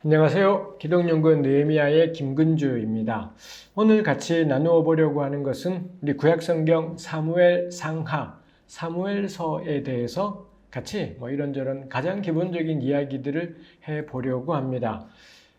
안녕하세요. 기독연구원 느헤미야의 김근주입니다. 오늘 같이 나누어 보려고 하는 것은 우리 구약성경 사무엘 상하, 사무엘서에 대해서 같이 이런저런 가장 기본적인 이야기들을 해보려고 합니다.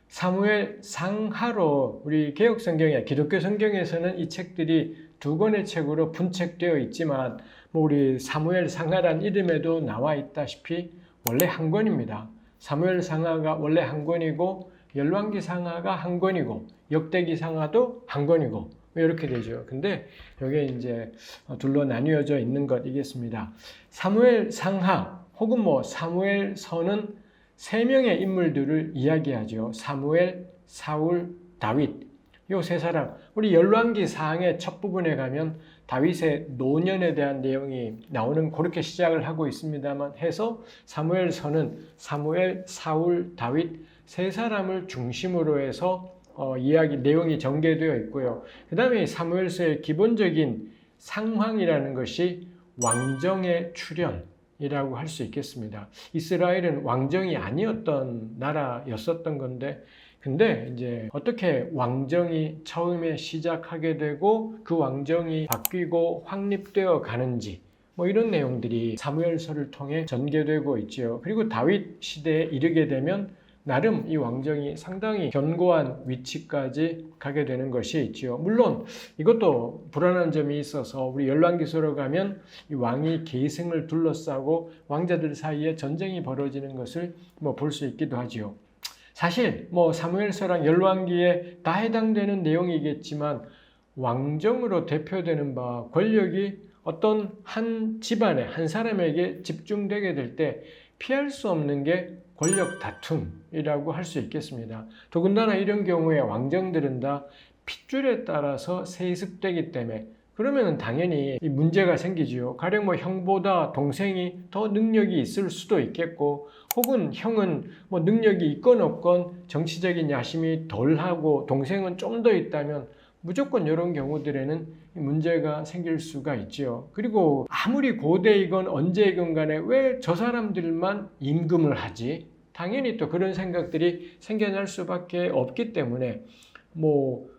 사무엘 상하로 우리 개혁성경에, 기독교 성경에서는 이 책들이 두 권의 책으로 분책되어 있지만 우리 사무엘 상하란 이름에도 나와 있다시피 원래 한 권입니다. 사무엘 상하가 원래 한 권이고 열왕기 상하가 한 권이고 역대기 상하도 한 권이고 이렇게 되죠. 근데 이게 이제 둘로 나뉘어져 있는 것이겠습니다. 사무엘 상하 혹은 사무엘서는 세 명의 인물들을 이야기하죠. 사무엘, 사울, 다윗. 이 세 사람. 우리 열왕기 사항의 첫 부분에 가면 다윗의 노년에 대한 내용이 나오는 그렇게 시작을 하고 있습니다만 해서 사무엘서는 사무엘, 사울, 다윗 세 사람을 중심으로 해서 이야기 내용이 전개되어 있고요. 그 다음에 사무엘서의 기본적인 상황이라는 것이 왕정의 출현이라고 할 수 있겠습니다. 이스라엘은 왕정이 아니었던 나라였었던 건데 근데 이제 어떻게 왕정이 처음에 시작하게 되고 그 왕정이 바뀌고 확립되어 가는지 이런 내용들이 사무엘서를 통해 전개되고 있죠. 그리고 다윗 시대에 이르게 되면 나름 이 왕정이 상당히 견고한 위치까지 가게 되는 것이 있죠. 물론 이것도 불안한 점이 있어서 우리 열왕기서로 가면 이 왕이 계승을 둘러싸고 왕자들 사이에 전쟁이 벌어지는 것을 볼 수 있기도 하지요. 사실 사무엘서랑 열왕기에 다 해당되는 내용이겠지만 왕정으로 대표되는 바 권력이 어떤 한 집안에 한 사람에게 집중되게 될 때 피할 수 없는 게 권력 다툼이라고 할 수 있겠습니다. 더군다나 이런 경우에 왕정들은 다 핏줄에 따라서 세습되기 때문에 그러면 당연히 문제가 생기지요. 가령 형보다 동생이 더 능력이 있을 수도 있겠고 혹은 형은 능력이 있건 없건 정치적인 야심이 덜하고 동생은 좀 더 있다면 무조건 이런 경우들에는 문제가 생길 수가 있죠. 그리고 아무리 고대이건 언제이건 간에 왜 저 사람들만 임금을 하지? 당연히 또 그런 생각들이 생겨날 수밖에 없기 때문에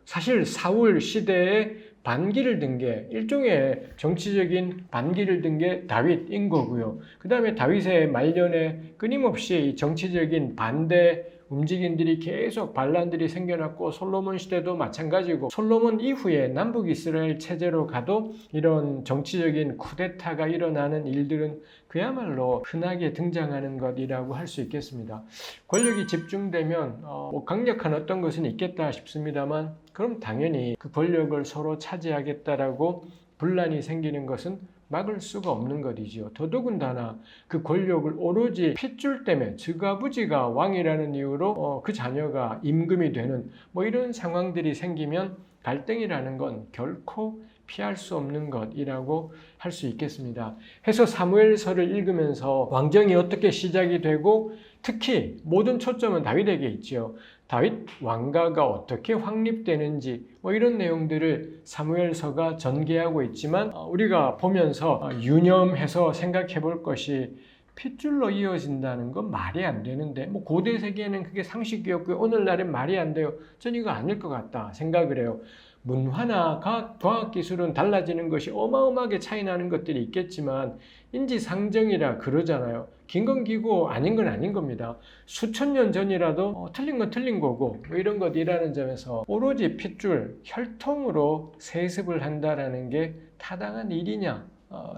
사실 사울 시대에 반기를 든 게 일종의 정치적인 반기를 든 게 다윗인 거고요. 그 다음에 다윗의 말년에 끊임없이 정치적인 반대 움직임들이 계속 반란들이 생겨났고 솔로몬 시대도 마찬가지고 솔로몬 이후에 남북 이스라엘 체제로 가도 이런 정치적인 쿠데타가 일어나는 일들은 그야말로 흔하게 등장하는 것이라고 할 수 있겠습니다. 권력이 집중되면 강력한 어떤 것은 있겠다 싶습니다만 그럼 당연히 그 권력을 서로 차지하겠다라고 분란이 생기는 것은 막을 수가 없는 것이지요. 더더군다나 그 권력을 오로지 핏줄 때문에 즉아버지가 왕이라는 이유로 그 자녀가 임금이 되는 이런 상황들이 생기면 갈등이라는 건 결코 피할 수 없는 것이라고 할 수 있겠습니다. 해서 사무엘서를 읽으면서 왕정이 어떻게 시작이 되고 특히 모든 초점은 다윗에게 있지요. 다윗 왕가가 어떻게 확립되는지 이런 내용들을 사무엘서가 전개하고 있지만 우리가 보면서 유념해서 생각해 볼 것이 핏줄로 이어진다는 건 말이 안 되는데 고대 세계에는 그게 상식이었고요. 오늘날엔 말이 안 돼요. 전 이거 아닐 것 같다 생각을 해요. 문화나 과학기술은 달라지는 것이 어마어마하게 차이 나는 것들이 있겠지만 인지상정이라 그러잖아요. 긴 건 기고 아닌 건 아닌 겁니다. 수천 년 전이라도 틀린 건 틀린 거고 이런 것이라는 점에서 오로지 핏줄, 혈통으로 세습을 한다는 게 타당한 일이냐?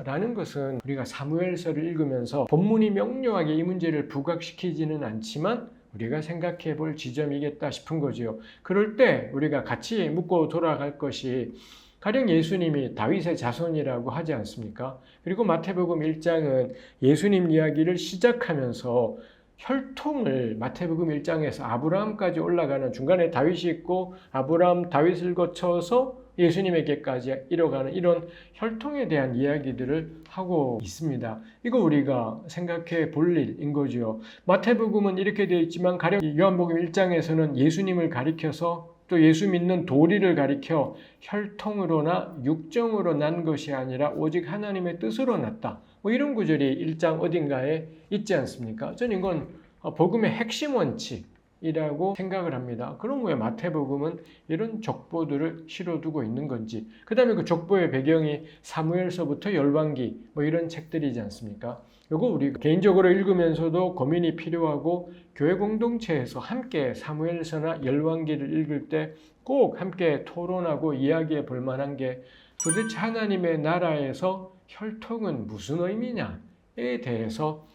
라는 것은 우리가 사무엘서를 읽으면서 본문이 명료하게 이 문제를 부각시키지는 않지만 우리가 생각해 볼 지점이겠다 싶은 거죠. 그럴 때 우리가 같이 묻고 돌아갈 것이 가령 예수님이 다윗의 자손이라고 하지 않습니까? 그리고 마태복음 1장은 예수님 이야기를 시작하면서 혈통을 마태복음 1장에서 아브라함까지 올라가는 중간에 다윗이 있고 아브라함 다윗을 거쳐서 예수님에게까지 이뤄가는 이런 혈통에 대한 이야기들을 하고 있습니다. 이거 우리가 생각해 볼 일인 거죠. 마태복음은 이렇게 되어 있지만 가령 요한복음 1장에서는 예수님을 가리켜서 또 예수 믿는 도리를 가리켜 혈통으로나 육정으로 난 것이 아니라 오직 하나님의 뜻으로 났다. 이런 구절이 1장 어딘가에 있지 않습니까? 저는 이건 복음의 핵심 원칙 이라고 생각을 합니다. 그럼 왜 마태복음은 이런 족보들을 실어두고 있는 건지, 그 다음에 그 족보의 배경이 사무엘서부터 열왕기 뭐 이런 책들이지 않습니까? 이거 우리 개인적으로 읽으면서도 고민이 필요하고, 교회 공동체에서 함께 사무엘서나 열왕기를 읽을 때 꼭 함께 토론하고 이야기해 볼 만한 게, 도대체 하나님의 나라에서 혈통은 무슨 의미냐에 대해서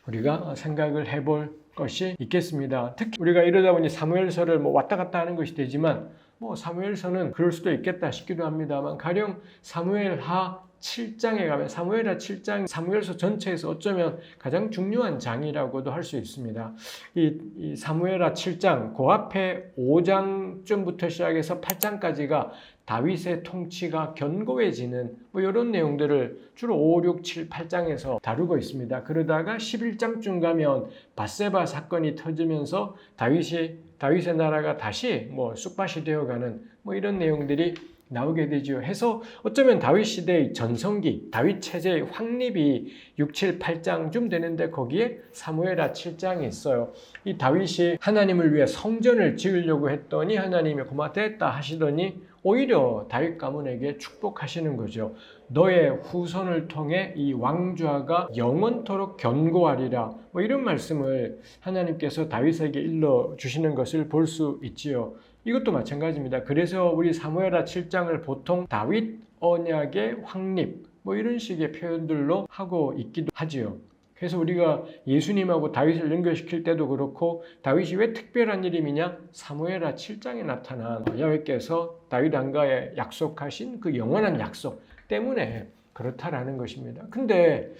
우리가 생각을 해볼 것이 있겠습니다. 특히 우리가 이러다 보니 사무엘서를 왔다 갔다 하는 것이 되지만, 사무엘서는 그럴 수도 있겠다 싶기도 합니다만, 가령 사무엘하 7장에 가면 사무엘하 7장, 사무엘서 전체에서 어쩌면 가장 중요한 장이라고도 할 수 있습니다. 이 사무엘하 7장, 그 앞에 5장쯤부터 시작해서 8장까지가 다윗의 통치가 견고해지는 이런 내용들을 주로 5, 6, 7, 8장에서 다루고 있습니다. 그러다가 11장쯤 가면 밧세바 사건이 터지면서 다윗의 나라가 다시 쑥밭이 되어가는 이런 내용들이 나오게 되죠. 해서 어쩌면 다윗 시대의 전성기, 다윗 체제의 확립이 6, 7, 8장쯤 되는데, 거기에 사무엘하 7장이 있어요. 이 다윗이 하나님을 위해 성전을 지으려고 했더니 하나님이 고맙됐다 하시더니 오히려 다윗 가문에게 축복하시는 거죠. 너의 후손을 통해 이 왕좌가 영원토록 견고하리라, 이런 말씀을 하나님께서 다윗에게 일러주시는 것을 볼 수 있지요. 이것도 마찬가지입니다. 그래서 우리 사무엘하 7장을 보통 다윗 언약의 확립 이런 식의 표현들로 하고 있기도 하지요. 그래서 우리가 예수님하고 다윗을 연결시킬 때도 그렇고, 다윗이 왜 특별한 이름이냐? 사무엘하 7장에 나타난 야훼께서 다윗 왕가에 약속하신 그 영원한 약속 때문에 그렇다라는 것입니다. 근데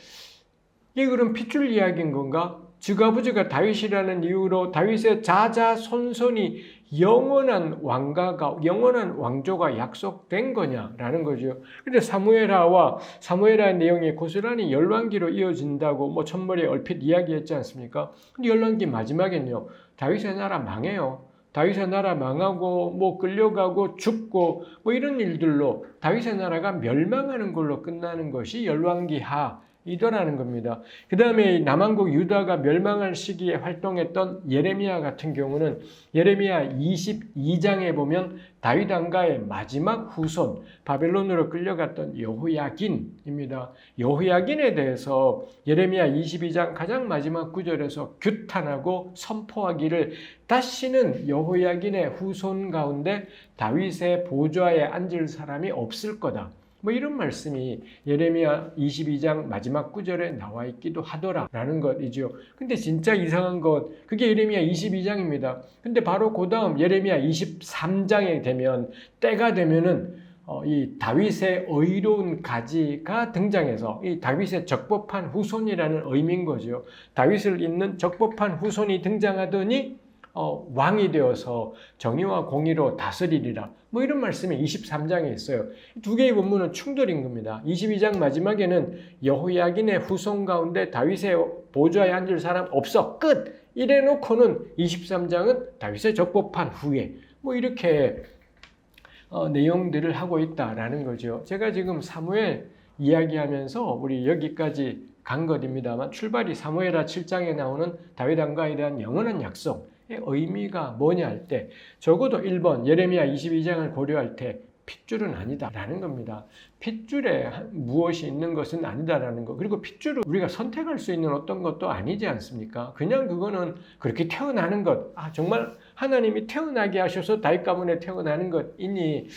이게 그럼 핏줄 이야기인 건가? 즈가부즈가 다윗이라는 이유로 다윗의 자자손손이 영원한 왕가가, 영원한 왕조가 약속된 거냐라는 거죠. 근데 사무엘하의 내용이 고스란히 열왕기로 이어진다고 첫머리에 얼핏 이야기했지 않습니까? 근데 열왕기 마지막엔요, 다윗의 나라 망해요. 다윗의 나라 망하고 끌려가고 죽고 이런 일들로 다윗의 나라가 멸망하는 걸로 끝나는 것이 열왕기하 이더라는 겁니다. 그 다음에 남왕국 유다가 멸망할 시기에 활동했던 예레미야 같은 경우는 예레미야 22장에 보면 다윗 왕가의 마지막 후손, 바벨론으로 끌려갔던 여호야긴입니다. 여호야긴에 대해서 예레미야 22장 가장 마지막 구절에서 규탄하고 선포하기를, 다시는 여호야긴의 후손 가운데 다윗의 보좌에 앉을 사람이 없을 거다. 이런 말씀이 예레미야 22장 마지막 구절에 나와 있기도 하더라라는 것이죠. 근데 진짜 이상한 것, 그게 예레미야 22장입니다. 근데 바로 그 다음 예레미야 23장에 되면, 때가 되면은 이 다윗의 의로운 가지가 등장해서 이 다윗의 적법한 후손이라는 의미인 거죠. 다윗을 잇는 적법한 후손이 등장하더니 왕이 되어서 정의와 공의로 다스리리라. 이런 말씀이 23장에 있어요. 두 개의 본문은 충돌인 겁니다. 22장 마지막에는 여호야긴의 후손 가운데 다윗의 보좌에 앉을 사람 없어. 끝! 이래 놓고는 23장은 다윗의 적법한 후예. 이렇게 내용들을 하고 있다라는 거죠. 제가 지금 사무엘 이야기하면서 우리 여기까지 간 것입니다만, 출발이 사무엘하 7장에 나오는 다윗 왕가에 대한 영원한 약속, 의미가 뭐냐 할 때 적어도 1번 예레미야 22장을 고려할 때 핏줄은 아니다라는 겁니다. 핏줄에 무엇이 있는 것은 아니다라는 거. 그리고 핏줄을 우리가 선택할 수 있는 어떤 것도 아니지 않습니까? 그냥 그거는 그렇게 태어나는 것. 정말 하나님이 태어나게 하셔서 다윗 가문에 태어나는 것이니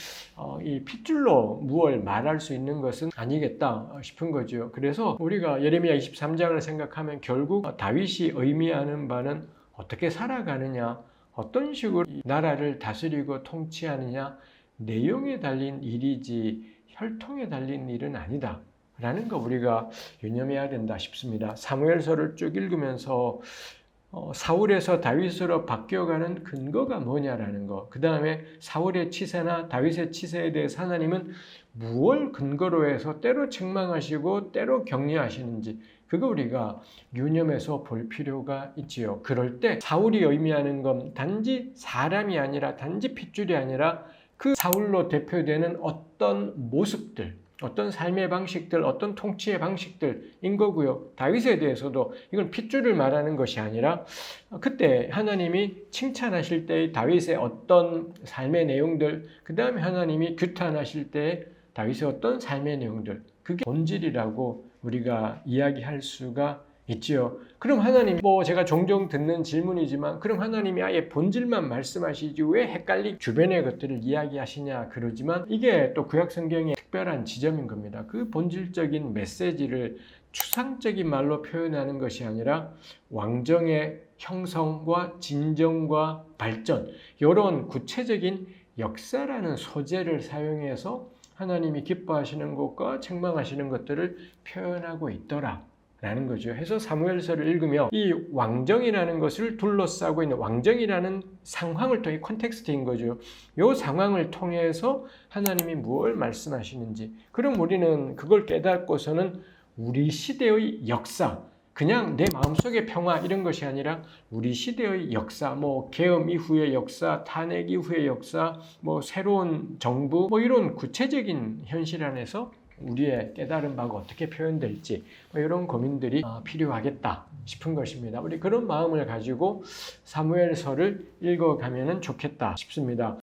이 핏줄로 무엇을 말할 수 있는 것은 아니겠다 싶은 거죠. 그래서 우리가 예레미야 23장을 생각하면 결국 다윗이 의미하는 바는 어떻게 살아가느냐, 어떤 식으로 나라를 다스리고 통치하느냐, 내용에 달린 일이지 혈통에 달린 일은 아니다 라는 거 우리가 유념해야 된다 싶습니다. 사무엘서를 쭉 읽으면서 사울에서 다윗으로 바뀌어가는 근거가 뭐냐라는 거, 그 다음에 사울의 치세나 다윗의 치세에 대해서 하나님은 무엇을 근거로 해서 때로 책망하시고 때로 격려하시는지, 그거 우리가 유념해서 볼 필요가 있지요. 그럴 때 사울이 의미하는 건 단지 사람이 아니라, 단지 핏줄이 아니라 그 사울로 대표되는 어떤 모습들, 어떤 삶의 방식들, 어떤 통치의 방식들인 거고요. 다윗에 대해서도 이건 핏줄을 말하는 것이 아니라 그때 하나님이 칭찬하실 때 다윗의 어떤 삶의 내용들, 그 다음에 하나님이 규탄하실 때 다윗의 어떤 삶의 내용들, 그게 본질이라고 우리가 이야기할 수가 있지요. 그럼 하나님, 제가 종종 듣는 질문이지만 그럼 하나님이 아예 본질만 말씀하시지 왜 헷갈리 주변의 것들을 이야기하시냐 그러지만 이게 또 구약 성경의 특별한 지점인 겁니다. 그 본질적인 메시지를 추상적인 말로 표현하는 것이 아니라 왕정의 형성과 진정과 발전, 이런 구체적인 역사라는 소재를 사용해서 하나님이 기뻐하시는 것과 책망하시는 것들을 표현하고 있더라 라는 거죠. 해서 사무엘서를 읽으며 이 왕정이라는 것을 둘러싸고 있는 왕정이라는 상황을 통해 컨텍스트인 거죠. 이 상황을 통해서 하나님이 무엇을 말씀하시는지, 그럼 우리는 그걸 깨닫고서는 우리 시대의 역사, 그냥 내 마음속의 평화 이런 것이 아니라 우리 시대의 역사, 계엄 이후의 역사, 탄핵 이후의 역사, 새로운 정부, 이런 구체적인 현실 안에서 우리의 깨달은 바가 어떻게 표현될지 이런 고민들이 필요하겠다 싶은 것입니다. 우리 그런 마음을 가지고 사무엘서를 읽어가면 좋겠다 싶습니다.